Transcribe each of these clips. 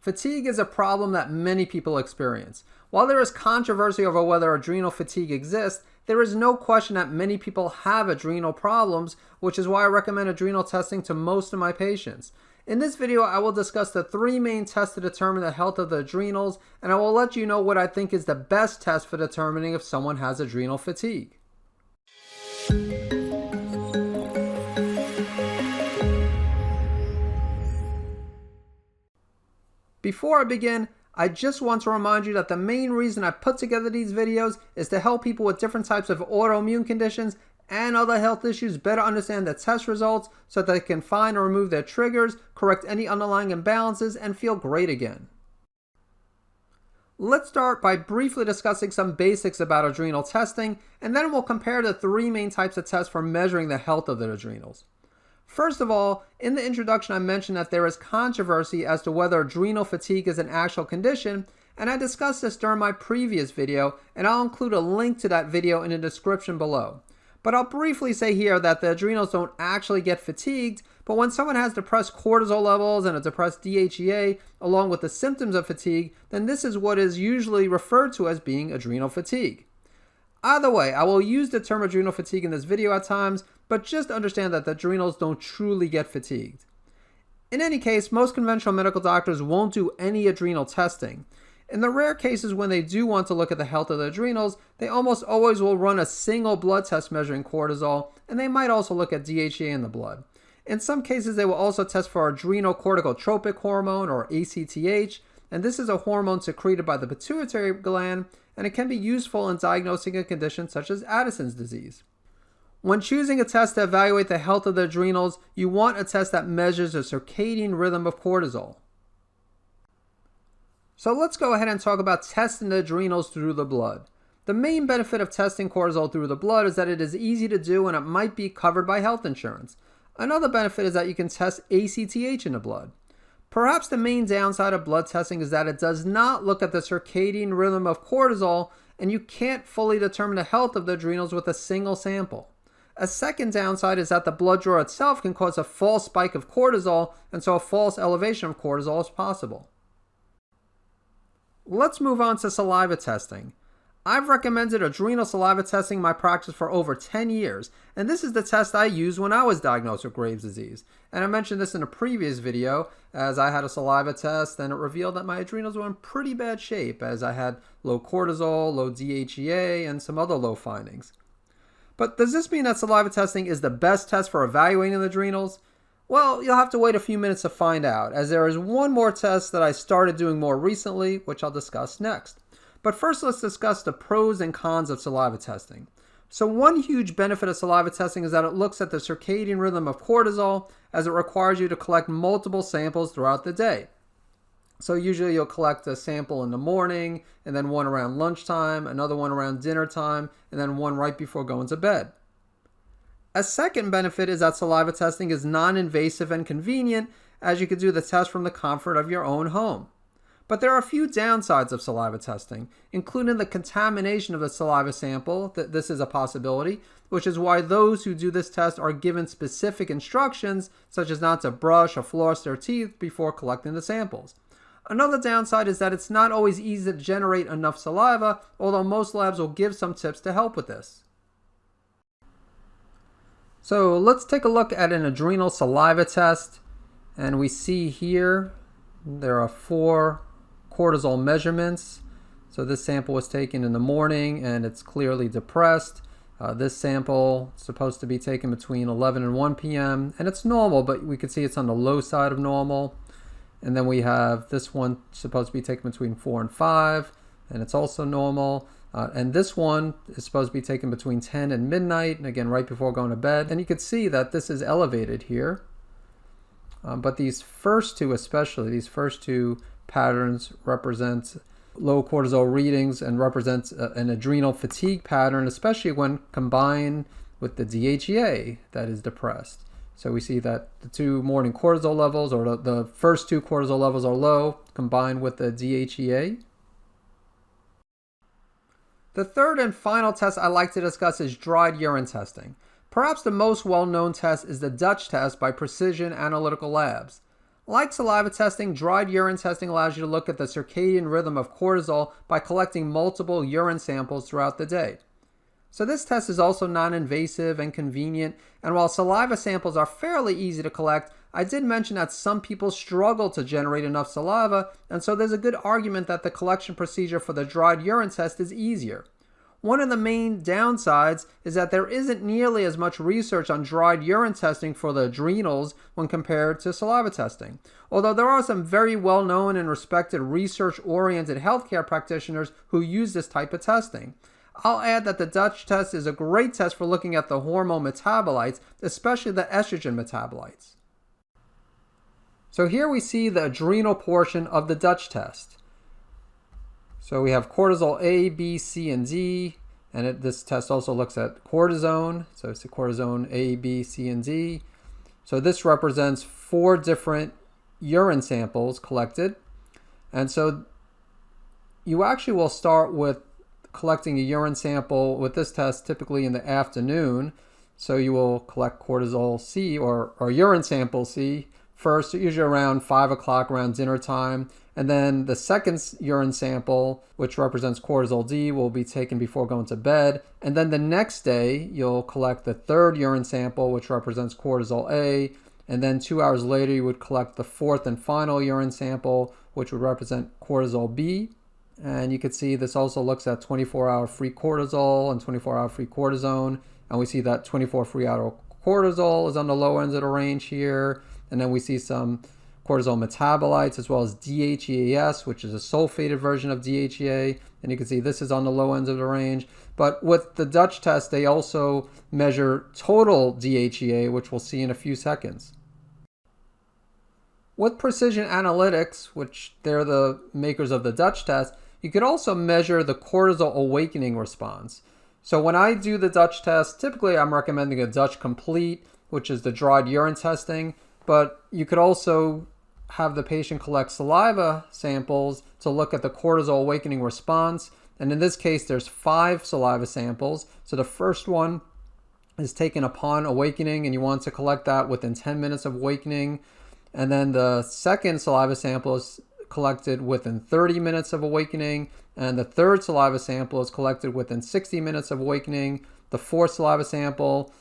Fatigue is a problem that many people experience. While there is controversy over whether adrenal fatigue exists, there is no question that many people have adrenal problems, which is why I recommend adrenal testing to most of my patients. In this video, I will discuss the 3 main tests to determine the health of the adrenals, and I will let you know what I think is the best test for determining if someone has adrenal fatigue. Before I begin, I just want to remind you that the main reason I put together these videos is to help people with different types of autoimmune conditions and other health issues better understand the test results so that they can find or remove their triggers, correct any underlying imbalances, and feel great again. Let's start by briefly discussing some basics about adrenal testing, and then we'll compare the 3 main types of tests for measuring the health of the adrenals. First of all, in the introduction I mentioned that there is controversy as to whether adrenal fatigue is an actual condition, and I discussed this during my previous video, and I'll include a link to that video in the description below. But I'll briefly say here that the adrenals don't actually get fatigued, but when someone has depressed cortisol levels and a depressed DHEA along with the symptoms of fatigue, then this is what is usually referred to as being adrenal fatigue. Either way, I will use the term adrenal fatigue in this video at times, but just understand that the adrenals don't truly get fatigued. In any case, most conventional medical doctors won't do any adrenal testing. In the rare cases when they do want to look at the health of the adrenals, they almost always will run a single blood test measuring cortisol, and they might also look at DHEA in the blood. In some cases, they will also test for adrenocorticotropic hormone, or ACTH, and this is a hormone secreted by the pituitary gland, and it can be useful in diagnosing a condition such as Addison's disease. When choosing a test to evaluate the health of the adrenals, you want a test that measures the circadian rhythm of cortisol. So let's go ahead and talk about testing the adrenals through the blood. The main benefit of testing cortisol through the blood is that it is easy to do and it might be covered by health insurance. Another benefit is that you can test ACTH in the blood. Perhaps the main downside of blood testing is that it does not look at the circadian rhythm of cortisol, and you can't fully determine the health of the adrenals with a single sample. A second downside is that the blood draw itself can cause a false spike of cortisol, and so a false elevation of cortisol is possible. Let's move on to saliva testing. I've recommended adrenal saliva testing in my practice for over 10 years, and this is the test I used when I was diagnosed with Graves' disease. And I mentioned this in a previous video, as I had a saliva test and it revealed that my adrenals were in pretty bad shape, as I had low cortisol, low DHEA, and some other low findings. But does this mean that saliva testing is the best test for evaluating the adrenals? Well, you'll have to wait a few minutes to find out, as there is one more test that I started doing more recently, which I'll discuss next. But first, let's discuss the pros and cons of saliva testing. So one huge benefit of saliva testing is that it looks at the circadian rhythm of cortisol, as it requires you to collect multiple samples throughout the day. So usually you'll collect a sample in the morning, and then one around lunchtime, another one around dinner time, and then one right before going to bed. A second benefit is that saliva testing is non-invasive and convenient, as you can do the test from the comfort of your own home. But there are a few downsides of saliva testing, including the contamination of the saliva sample. This is a possibility, which is why those who do this test are given specific instructions, such as not to brush or floss their teeth before collecting the samples. Another downside is that it's not always easy to generate enough saliva, although most labs will give some tips to help with this. So let's take a look at an adrenal saliva test, and we see here there are 4 cortisol measurements. So this sample was taken in the morning and it's clearly depressed. This sample is supposed to be taken between 11 and 1 p.m. and it's normal, but we can see it's on the low side of normal. And then we have this one supposed to be taken between 4 and 5, and it's also normal. And this one is supposed to be taken between 10 and midnight, and again right before going to bed. And you can see that this is elevated here. But these first two especially, these first 2 patterns represent low cortisol readings and represents an adrenal fatigue pattern, especially when combined with the DHEA that is depressed. So we see that the 2 morning cortisol levels, or the first 2 cortisol levels, are low combined with the DHEA. The third and final test I like to discuss is dried urine testing. Perhaps the most well-known test is the Dutch test by Precision Analytical Labs. Like saliva testing, dried urine testing allows you to look at the circadian rhythm of cortisol by collecting multiple urine samples throughout the day. So this test is also non-invasive and convenient, and while saliva samples are fairly easy to collect, I did mention that some people struggle to generate enough saliva, and so there's a good argument that the collection procedure for the dried urine test is easier. One of the main downsides is that there isn't nearly as much research on dried urine testing for the adrenals when compared to saliva testing. Although there are some very well-known and respected research-oriented healthcare practitioners who use this type of testing. I'll add that the Dutch test is a great test for looking at the hormone metabolites, especially the estrogen metabolites. So here we see the adrenal portion of the Dutch test. So we have cortisol A, B, C, and D, and this test also looks at cortisone. So it's the cortisone A, B, C, and D. So this represents 4 different urine samples collected. And so you actually will start with collecting a urine sample with this test typically in the afternoon. So you will collect cortisol C or urine sample C first, usually around 5 o'clock, around dinner time. And then the second urine sample, which represents cortisol D, will be taken before going to bed. And then the next day, you'll collect the third urine sample, which represents cortisol A. And then 2 hours later, you would collect the fourth and final urine sample, which would represent cortisol B. And you can see this also looks at 24-hour free cortisol and 24-hour free cortisone. And we see that 24 free hour cortisol is on the low end of the range here. And then we see some cortisol metabolites as well as DHEAS, which is a sulfated version of DHEA. And you can see this is on the low end of the range. But with the Dutch test, they also measure total DHEA, which we'll see in a few seconds. With Precision Analytics, which they're the makers of the Dutch test, you could also measure the cortisol awakening response. So when I do the Dutch test, typically I'm recommending a Dutch Complete, which is the dried urine testing, but you could also have the patient collect saliva samples to look at the cortisol awakening response. And in this case, there's 5 saliva samples. So the first one is taken upon awakening, and you want to collect that within 10 minutes of awakening. And then the second saliva sample is collected within 30 minutes of awakening, and the third saliva sample is collected within 60 minutes of awakening, the fourth saliva sample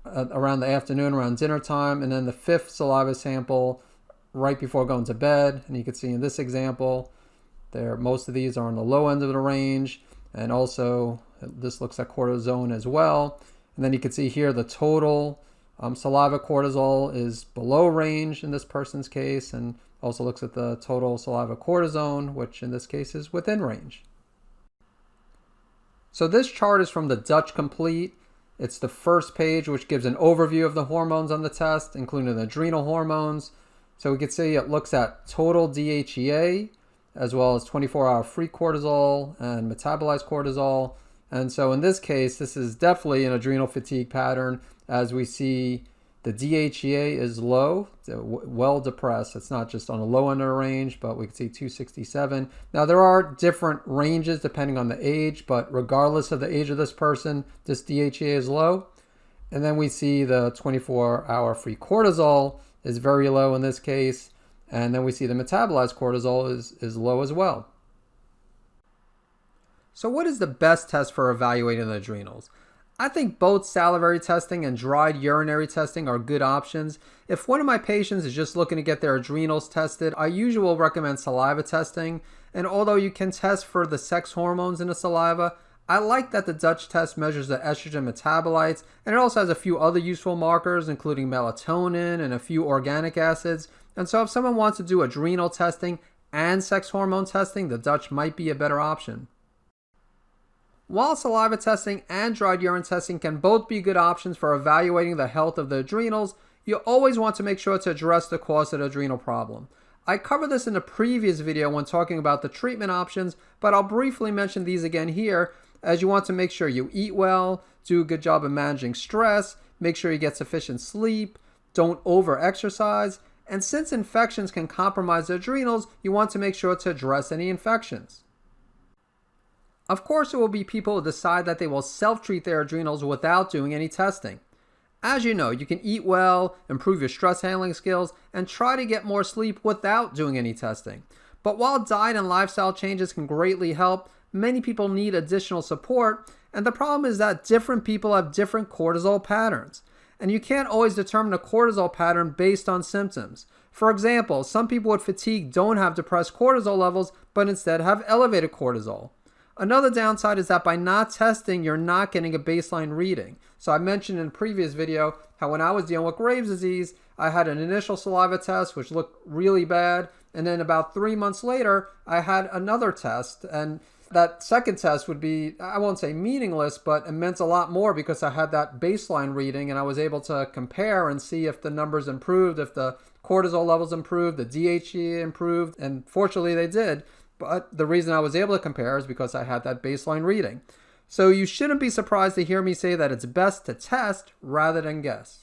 around the afternoon, around dinner time, and then the fifth saliva sample right before going to bed. And you can see in this example, most of these are on the low end of the range, and also this looks at cortisone as well. And then you can see here the total saliva cortisol is below range in this person's case, and also looks at the total saliva cortisone, which in this case is within range. So this chart is from the Dutch Complete. It's the first page, which gives an overview of the hormones on the test, including the adrenal hormones. So we can see it looks at total DHEA, as well as 24-hour free cortisol and metabolized cortisol. And so in this case, this is definitely an adrenal fatigue pattern, as we see the DHEA is low, well depressed. It's not just on the low end of the range, but we can see 267. Now there are different ranges depending on the age, but regardless of the age of this person, this DHEA is low. And then we see the 24-hour free cortisol is very low in this case. And then we see the metabolized cortisol is low as well. So what is the best test for evaluating the adrenals? I think both salivary testing and dried urinary testing are good options. If one of my patients is just looking to get their adrenals tested, I usually will recommend saliva testing. And although you can test for the sex hormones in the saliva, I like that the Dutch test measures the estrogen metabolites, and it also has a few other useful markers, including melatonin and a few organic acids. And so if someone wants to do adrenal testing and sex hormone testing, the Dutch might be a better option. While saliva testing and dried urine testing can both be good options for evaluating the health of the adrenals, you always want to make sure to address the cause of the adrenal problem. I covered this in a previous video when talking about the treatment options, but I'll briefly mention these again here, as you want to make sure you eat well, do a good job of managing stress, make sure you get sufficient sleep, don't over-exercise, and since infections can compromise the adrenals, you want to make sure to address any infections. Of course, there will be people who decide that they will self-treat their adrenals without doing any testing. As you know, you can eat well, improve your stress handling skills, and try to get more sleep without doing any testing. But while diet and lifestyle changes can greatly help, many people need additional support, and the problem is that different people have different cortisol patterns. And you can't always determine a cortisol pattern based on symptoms. For example, some people with fatigue don't have depressed cortisol levels, but instead have elevated cortisol. Another downside is that by not testing, you're not getting a baseline reading. So I mentioned in a previous video how when I was dealing with Graves' disease, I had an initial saliva test which looked really bad, and then about 3 months later, I had another test, and that second test would be, I won't say meaningless, but it meant a lot more because I had that baseline reading and I was able to compare and see if the numbers improved, if the cortisol levels improved, the DHEA improved, and fortunately they did. But the reason I was able to compare is because I had that baseline reading. So you shouldn't be surprised to hear me say that it's best to test rather than guess.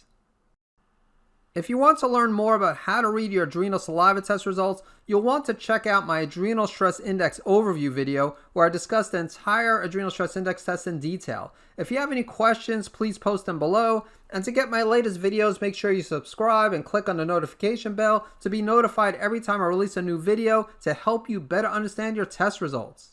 If you want to learn more about how to read your adrenal saliva test results, you'll want to check out my Adrenal Stress Index overview video where I discuss the entire Adrenal Stress Index test in detail. If you have any questions, please post them below. And to get my latest videos, make sure you subscribe and click on the notification bell to be notified every time I release a new video to help you better understand your test results.